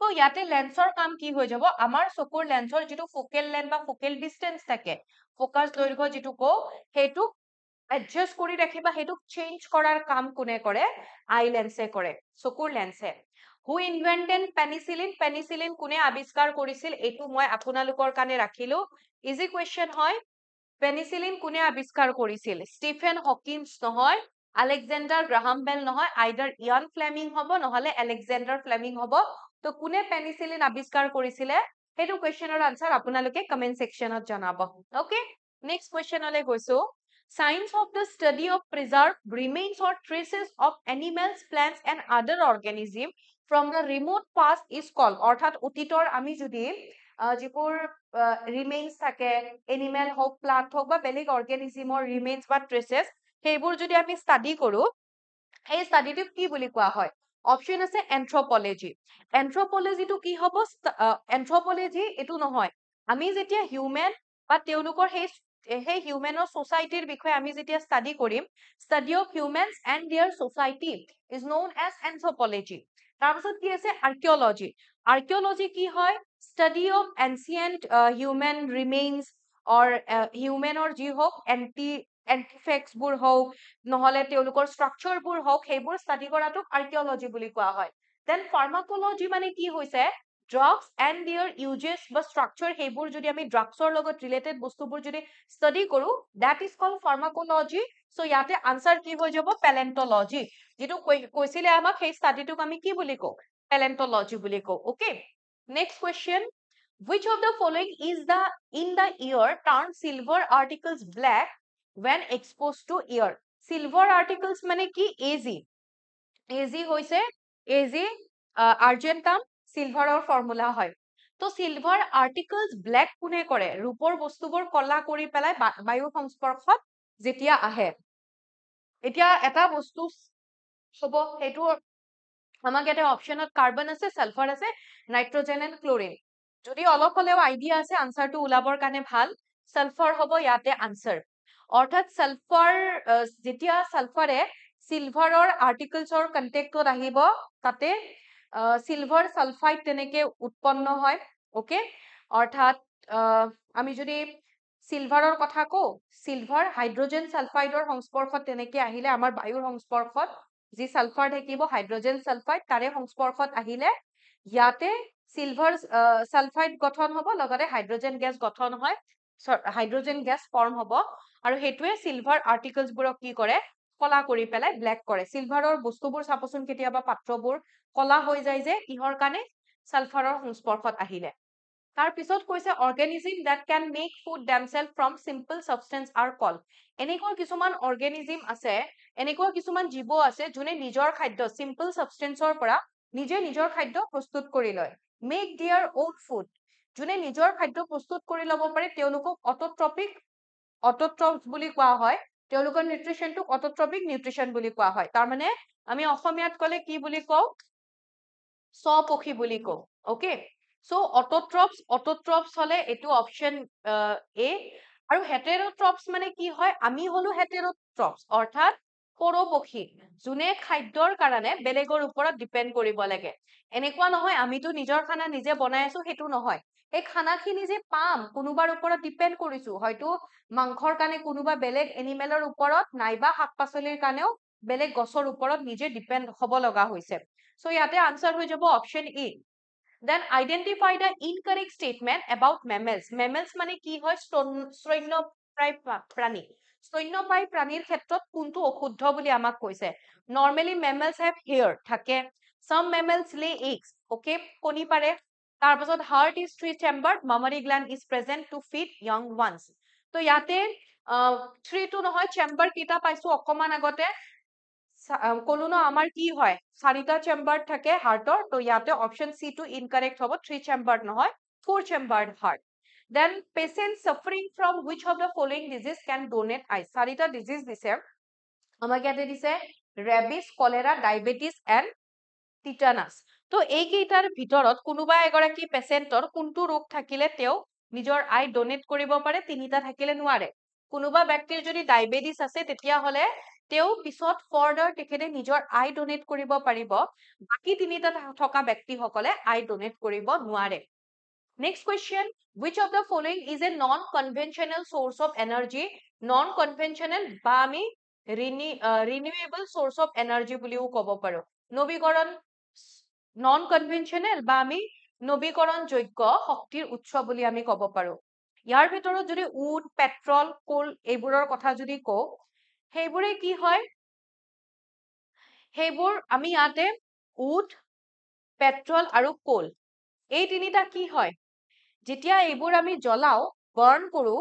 তো ইয়াতে লেন্সৰ কাম কি হৈ যাব? আমাৰ চকুৰ লেন্সৰ যিটো ফোকেল লেন্থ বা ফোকেল ডিষ্টেন্স থাকে, ফোকাস দৈৰ্ঘ্য যিটো কওঁ, সেইটোক এডজাষ্ট কৰি ৰাখিবা, সেইটোক চেঞ্জ কৰাৰ কাম কোনে কৰে? আই লেন্সে কৰে, চকুৰ লেন্সে। Who invented penicillin? পেনিচিলিন কোনে আৱিষ্কাৰ কৰিছিল? এইটো মই আপোনালোকৰ কাৰণে ৰাখিলো, ইজি কুৱেশ্যন হয়। পেনিচিলিন কোনে আৱিষ্কাৰ কৰিছিল? ষ্টিফেন হকিন্স নহয়, আলেকজেণ্ডাৰ গ্ৰাহাম বেল নহয়, আইদাৰ ইয়ান ফ্লেমিং হ'ব নহলে আলেকজেণ্ডাৰ ফ্লেমিং হ'ব। তো কোনে পেনিচিলিন আৱিষ্কাৰ কৰিছিলে? সেইটো কুৱেশ্যনৰ আনসাৰ আপোনালোকে কমেন্ট সেকশনত জনাব। ওকে, নেক্সট কুৱেশ্যনলৈ গৈছো। Science of the study of preserved remains or traces of animals, plants and other organisms from the remote past is called. অৰ্থাৎ অতীতৰ আমি যদি যিবোৰ ৰিমেইনছ থাকে, এনিমেল হওক, প্লান্ট হওক বা বেলেগ অৰ্গেনিজিমৰ ৰিমেইনছ বা ট্ৰেচেছ, সেইবোৰ যদি আমি ষ্টাডি কৰো, সেই ষ্টাডিটোক কি বুলি কোৱা হয়? অপশ্যন আছে এন্থ্ৰপলজি। এন্থ্ৰপলজিটো কি হ'ব? এন্থ্ৰপলজি এইটো নহয়, আমি যেতিয়া হিউমেন বা তেওঁলোকৰ সেই হিউমেনৰ সোসাইটিৰ বিষয়ে আমি যেতিয়া ষ্টাডি কৰিম, study of humans and their society is known as anthropology. তাৰপিছত কি আছে? আৰ্কিঅলজি। আৰ্কিঅলজি কি হয়? Study of ancient human remains or হিউমেনৰ যি হওক এন্টিফেক্টছবোৰ হওক নহলে তেওঁলোকৰ ষ্ট্ৰাকচাৰবোৰ হওক, সেইবোৰ ষ্টাডি কৰাটোক আৰ্কিঅলজি বুলি কোৱা হয়। দেন ফাৰ্মাকলজি মানে কি হৈছে? ড্ৰাগছ এণ্ড দেয়াৰ ইউজেছ বা ষ্ট্ৰাকচাৰ, সেইবোৰ যদি আমি ড্ৰাগছৰ লগত ৰিলেটেড বস্তুবোৰ যদি ষ্টাডি কৰো, দ্যাট ইজ কল্ড ফাৰ্মাকলজি। সো ইয়াতে আনসাৰ কি হৈ যাব? পেলেণ্টলজি। যেটো কৈছিলে আমাক, সেই ষ্টাডিটোক আমি কি বুলি কওঁ? পেলেণ্টলজি বুলি কওঁ। Okay, next question. Which of the following is in the ear turn silver articles black when exposed to air? Silver articles মানে কি? AG। AG হৈছে আৰ্জেন্টাম, সিলভাৰৰ ফৰ্মুলা হয়। তো সিলভাৰ আৰ্টিকলছ ব্লেক কোনে কৰে? ৰূপৰ বস্তুবোৰ কলা কৰি পেলাই বায়ুৰ সংস্পৰ্শত যেতিয়া আহে। এতিয়া এটা বস্তু হ'ব, সেইটো আমাক ইয়াতে অপশ্যনত কাৰ্বন আছে, সালফাৰ আছে, নাইট্ৰজেন এণ্ড ক্লোৰিন। যদি অলপ হলেও আইডিয়া আছে আনসাৰটো ওলাবৰ কাৰণে ভাল। সালফাৰ হ'ব ইয়াতে আনসাৰ। অৰ্থাৎ সালফাৰ, যেতিয়া সালফাৰে সিলভাৰৰ আৰ্টিকলছৰ কন্টেক্টত আহিব, তাতে সিলভাৰ সালফাইড তেনেকে উৎপন্ন হয়। ওকে, অৰ্থাৎ আমি যদি সিলভাৰৰ কথা কওঁ, সিলভাৰ হাইড্ৰজেন সালফাইডৰ সংস্পৰ্শত তেনেকে আহিলে, আমাৰ বায়ুৰ সংস্পৰ্শত যি সালফাৰ থাকিব হাইড্ৰজেন সালফাইড, তাৰে সংস্পৰ্শত আহিলে ইয়াতে সিলভাৰ সালফাইড গঠন হ'ব, লগতে হাইড্ৰজেন গেছ গঠন হয়, হাইড্ৰজেন গেছ ফৰ্ম হ'ব, আৰু সেইটোৱে সিলভাৰ আৰ্টিকলছবোৰক কি কৰে? কলা কৰি পেলাই ব্লেক কৰে। সিলভাৰৰ বস্তুবোৰ চাবচোন, কেতিয়াবা পাত্ৰবোৰ কলা হৈ যায় যে, কিহৰ কাৰণে? সালফাৰৰ সংস্পৰ্শত আহিলে। তাৰ পিছত কৈছে organism that can make food themselves from simple substance are called. এনেকুৱা কিছুমান অৰ্গেনিজিম আছে, এনেকুৱা কিছুমান জীৱ আছে, যোনে নিজৰ খাদ্য simple substanceৰ পৰা নিজে নিজৰ খাদ্য প্ৰস্তুত কৰি লয়। Make their own food. যোনে নিজৰ খাদ্য প্ৰস্তুত কৰি ল'ব পাৰে, তেওঁলোকক অটোট্ৰপছ বুলি কোৱা হয়। তেওঁলোকৰ নিউট্ৰিশনটোক অটোট্ৰপিক নিউট্ৰিশন বুলি কোৱা হয়। তাৰমানে আমি অসমীয়াত ক'লে কি বুলি কওঁ? স্বপক্ষী বুলি কওঁ। ওকে, সো অটোট্ৰপছ হলে এইটো অপশ্যন এ। আৰু হেটেৰোট্ৰপছ মানে কি হয়? আমি হলো হেটেৰোট্ৰপছ, অৰ্থাৎ পৰোপক্ষী, যোনে খাদ্যৰ কাৰণে বেলেগৰ ওপৰত ডিপেণ্ড কৰিব লাগে। এনেকুৱা নহয় আমিতো নিজৰ খানা নিজে বনাই আছো, সেইটো নহয়। এই খানাখিনি যে পাম, কোনোবাৰ ওপৰত ডিপেণ্ড কৰিছো, হয়তো মাংসৰ কাৰণে কোনোবা বেলেগ এনিমেলৰ ওপৰত, নাইবা শাক পাচলিৰ কাৰণেও বেলেগ গছৰ ওপৰত নিজে ডিপেণ্ড হ'ব লগা হৈছে। সো ইয়াতে আনসাৰ হৈ যাব option E. Then identify the incorrect statement about mammals. Mammals মানে কি হয়? স্তন্যপায়ী প্ৰাণী। স্তন্যপায়ী প্ৰাণীৰ ক্ষেত্ৰত কোনটো অশুদ্ধ বুলি আমাক কৈছে? Normally mammals have hair থাকে। Some mammals lay eggs. Okay, কণী পাৰে। তাৰপাছত heart is three chambered, mammary gland is present to feed young ones. তো ইয়াতে 3 টো নহয়, চেম্বাৰ কেইটা পাইছো অকমান আগতে কলো ন, আমাৰ কি হয়? 4টা চেম্বাৰ থাকে হাৰ্টৰ। তো ইয়াতে অপশ্যন সি টো ইনকাৰেক্ট হ'ব, 3 চেম্বাৰ নহয়, four-chambered heart. Then patients suffering from which of the following disease can donate eyes? চাৰিটা disease দিছে আমাক ইয়াতে দিছে rabies, cholera, diabetes and tetanus. তো এইকেইটাৰ ভিতৰত কোনোবা এগৰাকী পেচেণ্টৰ কোনটো ৰোগ থাকিলে তেওঁ নিজৰ আই ডোনেট কৰিব পাৰে, তিনিটা থাকিলে নোৱাৰে। কোনোবা ব্যক্তিৰ যদি ডায়েবেটিছ আছে তেতিয়াহ'লে তেওঁ পিছত ফৰ্ডাৰ তেখেতে নিজৰ আই ডোনেট কৰিব পাৰিব, বাকী তিনিটা থকা ব্যক্তিসকলে আই ডোনেট কৰিব নোৱাৰে। Next question, which of the following is a non-conventional source of energy? Non-conventional বা আমি renewable source of energy বুলিও ক'ব পাৰো। নৱীকৰণ non-conventional বা আমি নৱীকৰণযোগ্য শক্তিৰ উৎস বুলি আমি ক'ব পাৰো। ইয়াৰ ভিতৰত যদি উড, পেট্ৰল, কোল এইবোৰৰ কথা যদি কওঁ, সেইবোৰে কি হয়? সেইবোৰ আমি ইয়াতে উড, পেট্ৰল আৰু কোল এই তিনিটা কি হয়? যেতিয়া এইবোৰ আমি জ্বলাও, বাৰ্ণ কৰো,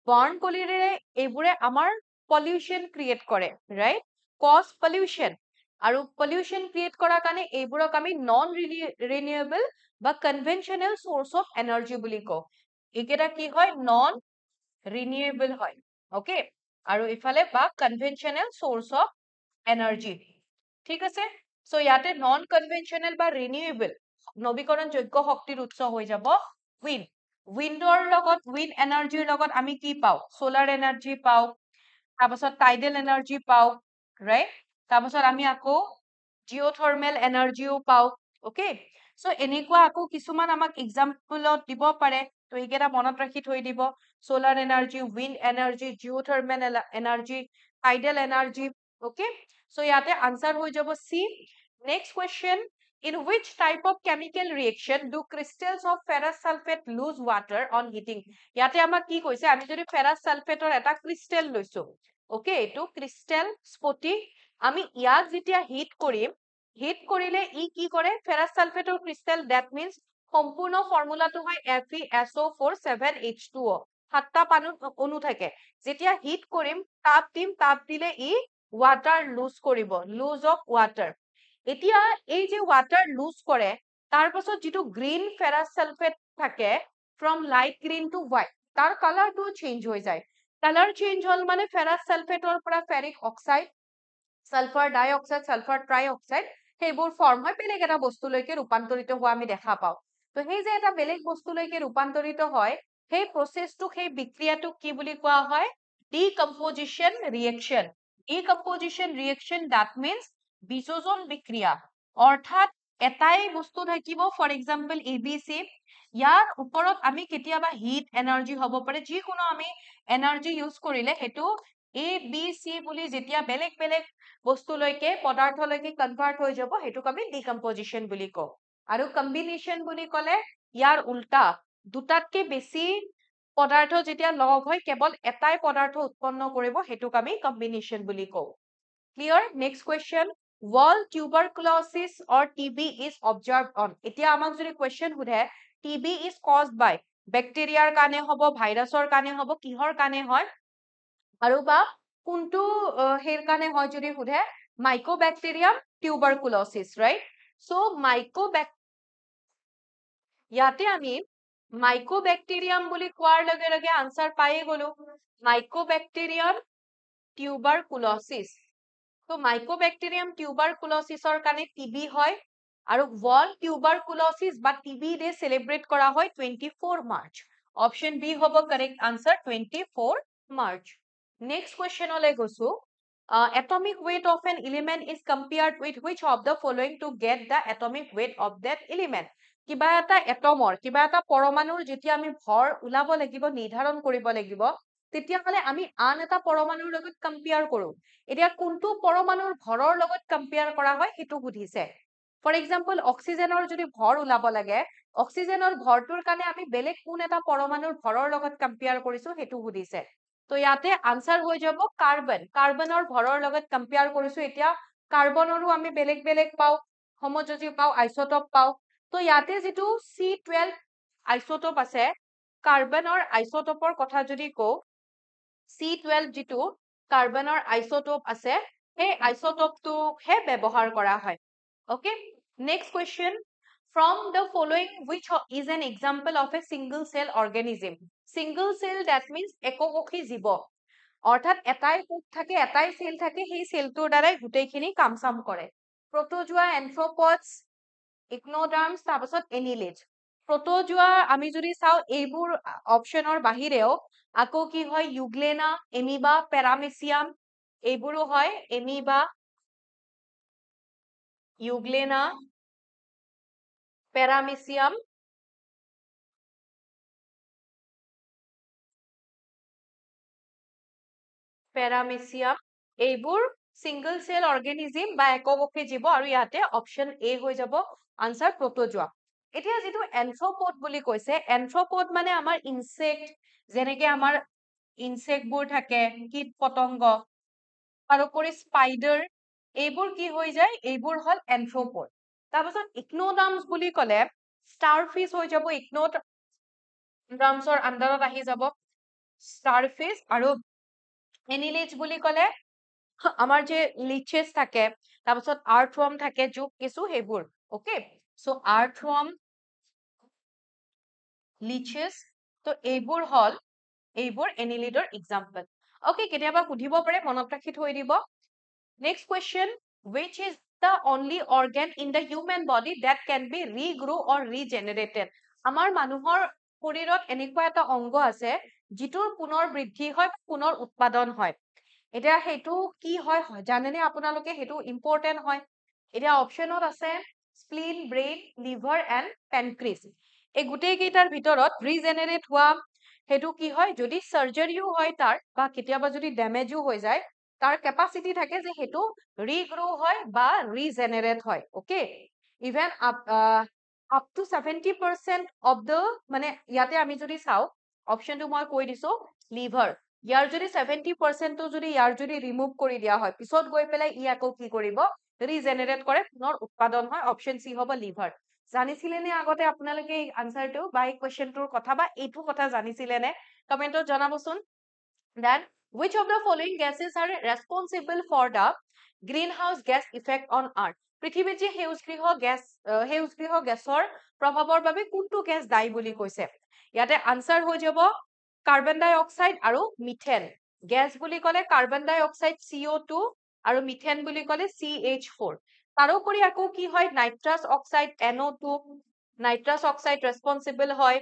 বাৰ্ণ কৰিলে এইবোৰে আমাৰ পলিউশ্যন ক্ৰিয়েট কৰে, ৰাইট? Cause pollution. আৰু পলিউশ্যন ক্ৰিয়েট কৰাৰ কাৰণে এইবোৰক আমি নন ৰিনিউৱেবল বা কনভেনশ্যনেল সোৰ্স অফ এনাৰ্জি বুলি কওঁ। এইকেইটা কি হয়? নন ৰিনিউৱেবল হয়, অকে? আৰু ইফালে বা কনভেনশ্যনেল সোৰ্স অফ এনাৰ্জি, ঠিক আছে? সো ইয়াতে নন কনভেনশ্যনেল বা ৰিনিউৱেবল নৱীকৰণযোগ্য শক্তিৰ উৎস হৈ যাব উইণ্ড। উইণ্ডৰ লগত উইণ্ড এনাৰ্জিৰ লগত আমি কি পাওঁ? সোলাৰ এনাৰ্জি পাওঁ, তাৰপাছত টাইডেল এনাৰ্জি পাওঁ, ৰাইট? তাৰপাছত আমি আকৌ জিঅ'থাৰ্মেল এনাৰ্জিও পাওঁ, অকে? সো এনেকুৱা আকৌ কিছুমান আমাক এক্সাম্পলত দিব পাৰে, তো এইকেইটা মনত ৰাখি থৈ দিব। Solar energy, wind energy, geothermal energy, tidal energy, okay? So ইয়াতে আনসাৰ হৈ যাব C. Next question, in which type of chemical reaction do crystals of ferrous sulfate lose water on heating? ইয়াতে আমাক কি কৈছে? আমি যদি ferrous sulfateৰ এটা ক্ৰিষ্টেল লৈছো, ওকে, এইটো ক্ৰিষ্টেল স্ফটিক, আমি ইয়াক যেতিয়া হিট কৰিম, হিট কৰিলে ই কি কৰে? ferrous sulfateৰ ক্ৰিষ্টেল, that means সম্পূৰ্ণ ফৰ্মুলাটো হয় FeSO4 7H2O, সাতটা অণু থাকে। যেতিয়া হিট কৰিম, তাপ দিম, তাপ দিলে ই ওয়াটাৰ লুজ কৰিব, লুজ অফ ওয়াটাৰ। এতিয়া এই যে ওয়াটাৰ লুজ কৰে, তাৰ পাছত যেটো গ্ৰীন ফেৰাছ সালফেট থাকে, from light green to white, তাৰ কালাৰটো চেঞ্জ হৈ যায়। কালাৰ চেঞ্জ হল মানে ফেৰাছ সালফেটৰ পৰা ফেৰিক অক্সাইড, সালফাৰ ডাই অক্সাইড, সালফাৰ ট্ৰাই অক্সাইড সেইবোৰ ফৰ্ম হয়, বেলেগ এটা বস্তুলৈকে ৰূপান্তৰিত হোৱা আমি দেখা পাওঁ। তো সেই যে এটা বেলেগ বস্তুলৈকে ৰূপান্তৰিত হয়, সেই প্ৰসেসটো, সেই বিক্ৰিয়াটো কি বুলি কোৱা হয়? ডিকম্পোজিশন ৰিয়েকশন। ডিকম্পোজিশন ৰিয়েকশন, that means বিযোজন বিক্ৰিয়া। অৰ্থাৎ এটাই বস্তু থাকিব, ফৰ এক্সাম্পল ABC, ইয়াৰ ওপৰত আমি কেতিয়াবা হিট এনাৰ্জি হ'ব পাৰে, যিকোনো আমি এনাৰ্জি ইউজ কৰিলে হেতু ABC বুলি যেতিয়া বেলেগ বেলেগ বস্তুলৈকে পদাৰ্থলৈকে কনভাৰ্ট হৈ যাব, হেতুক আমি ডিকম্পোজিশন বুলি কওঁ। আৰু কম্বিনেশন বুলি ক'লে ইয়াৰ উল্টা, দুটাতকে বেছি পদাৰ্থ যেতিয়া লগ হৈ কেৱল এটাই পদাৰ্থ উৎপন্ন কৰিব, হেতুক আমি কম্বিনেশন বুলি কওঁ। Clear? Next question, wall tuberculosis or TB is observed on? এতিয়া আমাক যদি question সুধে, TB is caused by bacteria কাৰণে হ'ব, ভাইৰাছৰ কাৰণে হ'ব, কিহৰ কাৰণে হয়? আৰু বা কোনটো হেৰ কাৰণে হয় যদি সুধে, mycobacterium tuberculosis, right? So ইয়াতে আমি mycobacterium বুলি কোৱাৰ লগে লগে আনসাৰ পায়ে গলো, mycobacterium tuberculosis। তো mycobacterium tuberculosis-ৰ কাৰণে TB হয়, আৰু wall tuberculosis বা TB ডে সেলিব্ৰেট কৰা হয় 24 মাৰ্চ। অপশন বি হ'ব কাৰেক্ট আনসাৰ, 24 মাৰ্চ। নেক্সট কোয়েশ্চনলৈ গৈছো, atomic weight of an element is compared with which of the following to get the atomic weight of that element? কিবা এটা এটমৰ, কিবা এটা পৰমাণুৰ যেতিয়া আমি ভৰ ওলাব লাগিব, নিৰ্ধাৰণ কৰিব লাগিব, তেতিয়াহলে আমি আন এটা পৰমাণুৰ লগত কম্পেয়াৰ কৰো। এতিয়া কোনটো পৰমাণুৰ ভৰৰ লগত কম্পেয়াৰ কৰা হয় হেতু সুধিছে। ফৰ এক্সাম্পল অক্সিজেনৰ যদি ভৰ ওলাব লাগে, অক্সিজেনৰ ভৰটোৰ কাৰণে আমি বেলেগ কোন এটা পৰমাণুৰ ভৰৰ লগত কম্পেয়াৰ কৰিছো হেতু সুধিছে। তো ইয়াতে আনসাৰ হৈ যাব কাৰ্বন, কাৰ্বনৰ ভৰৰ লগত কম্পেয়াৰ কৰিছো। এতিয়া কাৰ্বনৰো আমি বেলেগ বেলেগ পাওঁ, হোমোজেনিক পাওঁ, আইসোটোপ পাওঁ। তো ইয়াতে যেটো C12 আইসোটোপ আছে, কাৰ্বনৰ আইসোটোপৰ কথা যদি কওঁ, C12 যেটো কাৰ্বনৰ আইসোটোপ আছে, সেই আইসোটোপটো হে ব্যৱহাৰ কৰা হয়। Okay, next question, from the following which is an example of a single cell organism? Single cell, that means এককোষী জীৱ, অৰ্থাৎ এটাই কোষ থাকে, এটাই সেল থাকে, সেই সেলটোৰ দ্বাৰাই গোটেইখিনি কাম চাম কৰে। প্ৰটোজোৱা, এন্থ্ৰোপডছ, ইগনোডাৰ্মছ, তাৰপিছত এনিলিজ। প্ৰটোজোৱা আমি যদি চাওঁ এইবোৰ অপচনৰ বাহিৰেও আকৌ কি হয়, ইউগ্লেনা, এমিবা, পেৰামেচিয়াম, এইবোৰো হয়। এমিবা, ইউগ্লেনা, পেৰামেচিয়াম, এইবোৰ সিঙ্গল সেল অৰ্গানিজম বা এককোষী জীৱ, আৰু ইয়াতে অপশন এ হৈ যাব আনসাৰ প্ৰোটোজোয়া। এতিয়া যেটো এন্থ্ৰোপড বুলি কৈছে, এন্থ্ৰোপড মানে আমাৰ ইনসেক্ট, যেনেকে আমাৰ ইনসেক্ট বোৰ থাকে, কীট পতংগ, তাৰোপৰি স্পাইডাৰ, এইবোৰ কি হৈ যায়, এইবোৰ হল এন্থ্ৰোপড। তাৰপিছত ইগনোডাৰ্মছ বুলি ক'লে স্টাৰফিশ হৈ যাব, ইগনোডাৰ্মছৰ আন্ডাৰত আহি যাব স্টাৰফিশ। আৰু এনিলিজ বুলি ক'লে আমাৰ যে লিচেছ থাকে, তাৰপিছত আৰ্থৱৰ্ম থাকে, জোক কিছু, সেইবোৰ। ওকে, সো আৰ্থৱৰ্ম, লিচেছ, তো এইবোৰ হল এইবোৰ এনিলিডৰ এক্সাম্পল। ওকে, কেতিয়াবা সুধিব পাৰে, মনত ৰাখি থৈ দিব। Next question, which is the only organ in the human body that can be regrow or regenerated? আমাৰ মানুহৰ শৰীৰত এনেকুৱা এটা অংগ আছে যিটোৰ পুনৰ বৃদ্ধি হয়, পুনৰ উৎপাদন হয়। এতিয়া হেতু কি হয় জানেনে আপোনালোকে, হেতু ইম্পৰ্টেন্ট হয়। এতিয়া অপশনত আছে স্প্লিন, ব্ৰেইন, লিভাৰ এন্ড পেনক্ৰিজ। এই গোটেই কেইটাৰ ভিতৰত ৰিজেনাৰেট হোৱা হেতু কি হয়, যদি সাৰ্জাৰীও হয় তাৰ, বা কেতিয়াবা যদি ড্যামেজও হৈ যায়, তাৰ ক্যাপাসিটি থাকে যে হেতু ৰিগ্ৰো হয় বা ৰিজেনাৰেট হয়। Okay, even up to 70% of the, মানে ইয়াতে আমি যদি চাও অপশনটো মই কৈ দিছো, লিভাৰ, ইয়াৰ যদি 70% যদি ইয়াৰ যদি ৰিমুভ কৰি দিয়া হয়, পিছত গৈ পেলাই ই আকৌ কি কৰিব, ৰিজেনাৰেট কৰে, পুনৰ উৎপাদন হয়। অপশন সি হ'ব লিভাৰ। জানিছিলে নে আগতে আপোনালোকে এই আনসাৰটো বা এই কুৱেশ্যনটোৰ কথা, বা এইটো কথা জানিছিলে নে? কমেন্টত জনাবচোন। Then which of the following gases are responsible for the greenhouse gas effect on earth? পৃথিৱীত যে সেউজগৃহ গেছৰ প্ৰভাৱৰ বাবে কোনটো গেছ দায়ী বুলি কৈছে? ইয়াতে আনসাৰ হৈ যাব কাৰ্বন ডাই অক্সাইড আৰু মিথেন। গেছ বুলি ক'লে কাৰ্বন ডাই অক্সাইড CO2 আৰু মিথেন বুলি ক'লে CH4। তাৰোপৰি আকৌ কি হয়, nitrous oxide NO2, nitrous oxide responsible হয়।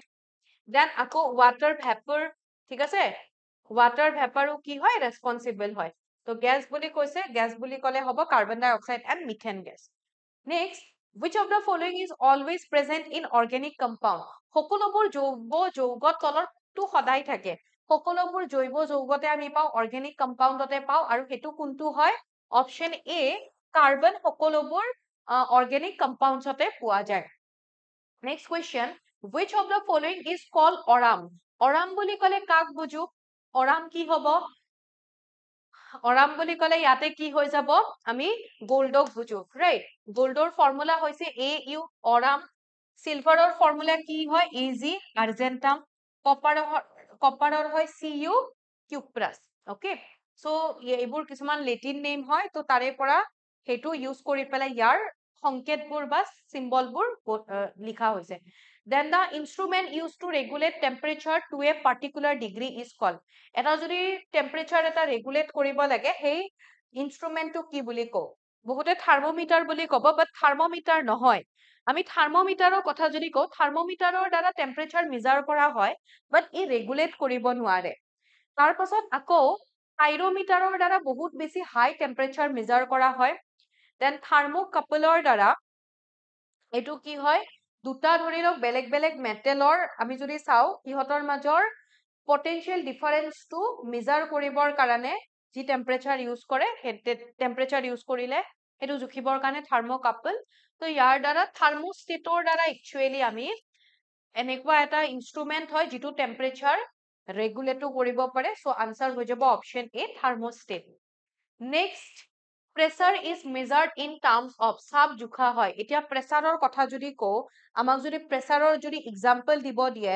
দেন আকৌ ওয়াটার ভেপার, ঠিক আছে, ওয়াটার ভেপারও কি হয়, রেসপন্সিবল হয়। তো গ্যাস বুলি কৈছে, গ্যাস বুলি ক'লে হ'ব carbon dioxide and methane gas. Next, which of the following is always present in organic compound? সকলোবোৰ জৈৱ যৌগত তলৰটো সদায় থাকে, সকলোবোৰ জৈৱ যৌগতে আমি পাওঁ, অৰ্গেনিক কম্পাউণ্ডতে পাওঁ, আৰু হেতু কোনটো হয়, অপশন এ কাৰ্বন সকলোবোৰ অৰ্গেনিক কম্পাউণ্ডছতে পোৱা যায়। Next question, which of the following is called Oram? Oram বুলি ক'লে কাক বুজো? অৰাম কি হ'ব? অৰাম বুলি ক'লে ইয়াতে কি হৈ যাব, আমি গোল্ডক বুজো, ৰাইট? গোল্ডৰ ফৰ্মুলা হৈছে AU, অৰাম। সিলভাৰৰ ফৰ্মুলা কি হয়, AG, আৰ্জেন্টাম। কপাৰৰ হয় CU, কিউপ্ৰাছ। ওকে, সো এইবোৰ কিছুমান লেটিন নেম হয়, তো তাৰে পৰা হেতু ইউজ কৰি পেলাই ইয়াৰ সংকেতবোৰ বা সিম্বলবোৰ লিখা হৈছে। Then the instrument used to regulate temperature to a particular degree is called. এটা যদি টেম্পাৰেচাৰ এটা ৰেগুলেট কৰিব লাগে, সেই ইনস্ট্ৰুমেন্টটো কি বুলি কও? বহুতে থাৰ্মোমিটাৰ বুলি ক'ব, বাট থাৰ্মোমিটাৰ নহয়। আমি থাৰ্মোমিটাৰৰ কথা যদি কওঁ, থাৰ্মোমিটাৰৰ দ্বাৰা টেম্পাৰেচাৰ মেজাৰ কৰা হয়, বাট ই ৰেগুলেট কৰিব নোৱাৰে। তাৰ পাছত আকৌ পাইৰোমিটাৰৰ দ্বাৰা বহুত বেছি হাই টেম্পাৰেচাৰ মেজাৰ কৰা হয়। দেন থাৰ্মোকাপলৰ দ্বাৰা এইটো কি হয়, দুটা ধৰি লওক বেলেগ বেলেগ মেটেলৰ আমি যদি চাওঁ, ইহঁতৰ মাজৰ পটেনশিয়েল ডিফাৰেন্সটো মেজাৰ কৰিবৰ কাৰণে যি টেম্পাৰেচাৰ ইউজ কৰে, সেই টেম্পাৰেচাৰ ইউজ কৰিলে সেইটো জুখিবৰ কাৰণে থাৰ্মোকাপল। তো ইয়াৰ দ্বাৰা থাৰ্মোষ্টেটৰ দ্বাৰা একচুৱেলি আমি এনেকুৱা এটা ইনস্ট্ৰুমেন্ট হয় যিটো টেম্পাৰেচাৰ ৰেগুলেটো কৰিব পাৰে। সো আনসাৰ হৈ যাব option A, thermostat. Next, pressure is measured in terms of, চাপ জোখা হয়। এতিয়া প্ৰেছাৰৰ কথা যদি কওঁ, আমাক যদি প্ৰেছাৰৰ যদি এক্সাম্পল দিব দিয়ে,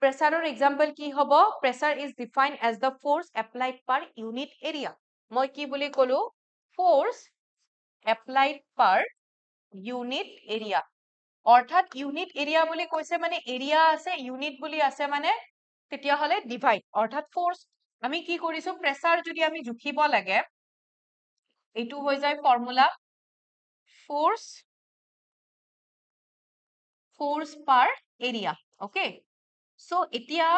প্ৰেছাৰৰ এক্সাম্পল কি হ'ব, pressure is defined as the force applied per unit area. মই কি বুলি ক'লো, force applied per unit area. অৰ্থাৎ ইউনিট এৰিয়া বুলি কৈছে মানে এৰিয়া আছে ইউনিট বুলি আছে মানে তেতিয়াহ'লে ডিভাইড অৰ্থাৎ ফ'ৰ্চ আমি কি কৰিছো প্ৰেছাৰ যদি আমি জুখিব লাগে এইটো হৈ যায় ফৰ্মুলা ফ'ৰ্চ পাৰ এৰিয়া ওকে সো এতিয়া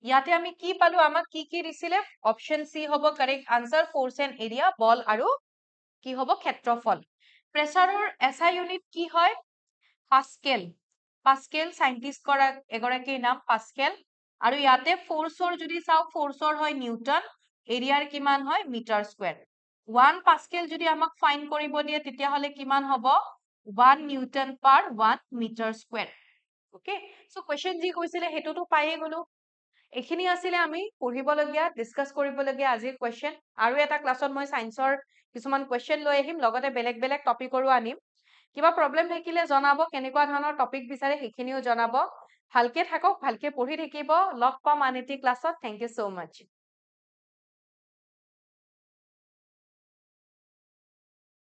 ইয়াতে আমি কি পালো আমাক কি দিছিলে অপচন সি হ'ব correct answer force and area বল আৰু কি হ'ব ক্ষেত্ৰফল প্ৰেছাৰৰ এসআই ইউনিট কি হয় পাস্কেল সাইন্টিষ্ট কৰা এগৰাকীৰ নাম পাস্কেল আৰু ইয়াতে ফ'ৰ্চৰ যদি চাও ফ'ৰ্চৰ হয় নিউটন এৰিয়াৰ কিমান হয় মিটাৰ স্কয়াৰ 1 পাস্কেল যদি আমাক ফাইন্ড কৰিব দিয়ে তেতিয়াহলে কিমান হ'ব 1 newton per 1 metre square okay so question যি কৈছিলে হেতুটো পাইয়ে গলো এখিনি আছিলে আমি পঢ়িবলগীয়া ডিসকাস কৰিবলগীয়া আজিৰ কোৱেশ্চন আৰু এটা ক্লাছত মই সায়েন্সৰ কিছুমান কোৱেশ্চন লৈ আহিম লগতে বেলেগ বেলেগ টপিকৰো আনিম কিবা প্ৰবলেম থাকিলে জনাব কেনেকুৱা ধৰণৰ টপিক বিচাৰে সেইখিনিও জনাব ভালকে থাকক ভালকে পঢ়ি থাকিব লগ পাম আন এটি ক্লাছত থ্যাংক ইউ সো মাচ